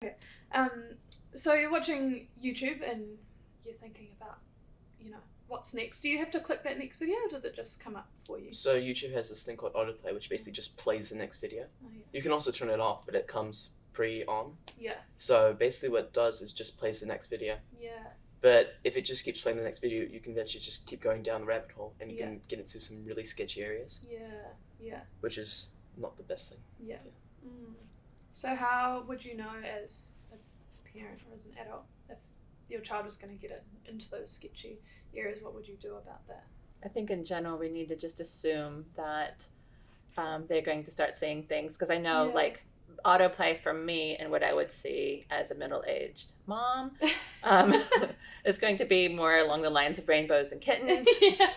Okay. Um, so you're watching YouTube and you're thinking about, what's next. Do you have to click that next video or does it just come up for you? So YouTube has this thing called autoplay, which basically just plays the next video. Oh, yeah. You can also turn it off, but it comes pre-on. Yeah. So basically what it does is just plays the next video. Yeah. But if it just keeps playing the next video, you can eventually just keep going down the rabbit hole and you Yeah. can get into some really sketchy areas, Yeah. Yeah. which is not the best thing. Yeah. Mm. So how would you know as a parent or as an adult if your child was going to get into those sketchy areas? What would you do about that? I think in general we need to just assume that they're going to start seeing things, because I know Yeah. like autoplay for me and what I would see as a middle-aged mom is going to be more along the lines of rainbows and kittens. Yeah.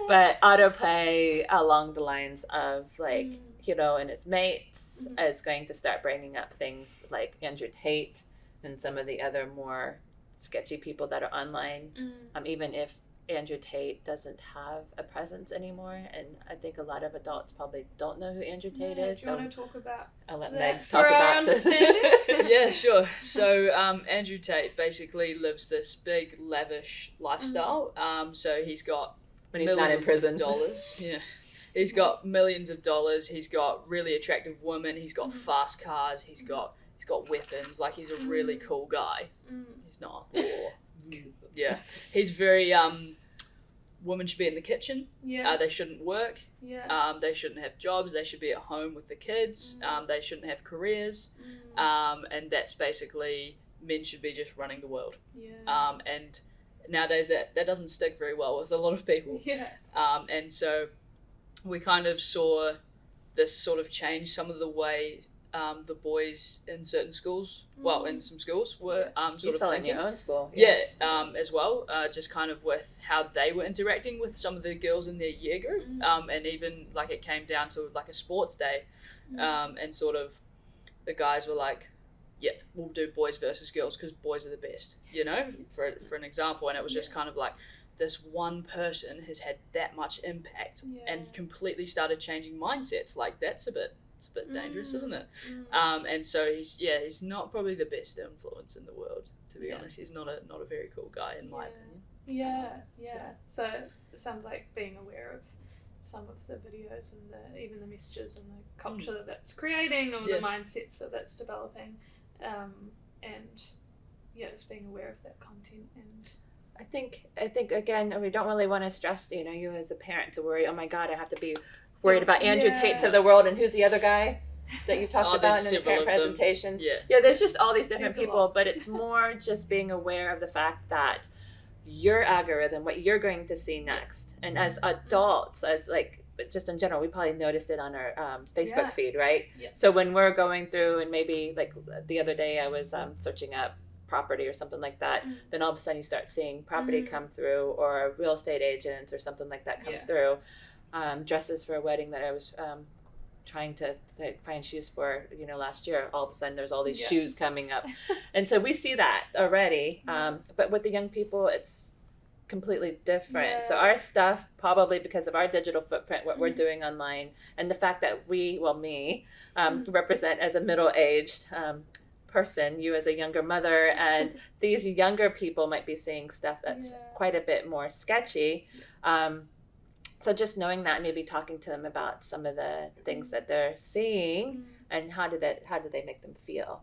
But autoplay along the lines of like Hiro and his mates is going to start bringing up things like Andrew Tate and some of the other more sketchy people that are online. Even if Andrew Tate doesn't have a presence anymore, and I think a lot of adults probably don't know who Andrew Tate is. Do you want to talk about I'll let that Megs for talk our about this. understanding? Yeah, sure. So Andrew Tate basically lives this big lavish lifestyle. So he's got When he's not in prison. of dollars. Yeah. He's got millions of dollars. He's got really attractive women. He's got fast cars. He's got weapons. Like, he's a really cool guy. He's not. Yeah. He's very women should be in the kitchen. Yeah. They shouldn't work. Yeah. They shouldn't have jobs. They should be at home with the kids. They shouldn't have careers. And that's basically men should be just running the world. Yeah. And nowadays that doesn't stick very well with a lot of people. Yeah. And so we kind of saw this sort of change some of the way the boys in certain schools, in some schools, were You sort of saw it in thinking. your own school. Yeah, as well, just kind of with how they were interacting with some of the girls in their year group, and even like it came down to like a sports day, and sort of the guys were like, yeah, we'll do boys versus girls because boys are the best, for an example. And it was just kind of like this one person has had that much impact and completely started changing mindsets. Like, it's a bit dangerous, isn't it? And so he's not probably the best influence in the world, to be honest. He's not a very cool guy in my opinion. Yeah. So it sounds like being aware of some of the videos and even the messages and the culture that's creating, or the mindsets that's developing, and just being aware of that content. And I think again, we don't really want to stress, you as a parent to worry, oh my God, I have to be worried about Andrew Tates of the world, and who's the other guy that you talked about in the parent presentations. Yeah, there's just all these different people, but it's more just being aware of the fact that your algorithm, what you're going to see next. And as adults, as like, just in general, we probably noticed it on our Facebook feed, right? Yeah. So when we're going through, and maybe like the other day I was searching up property or something like that, then all of a sudden you start seeing property come through, or real estate agents or something like that comes through. Dresses for a wedding that I was trying to find shoes for, last year. All of a sudden there's all these shoes coming up. And so we see that already. But with the young people, it's completely different. So our stuff, probably because of our digital footprint, what we're doing online, and the fact that me, represent as a middle-aged person, you as a younger mother, and these younger people might be seeing stuff that's quite a bit more sketchy. So just knowing that, maybe talking to them about some of the things that they're seeing, and how do they make them feel.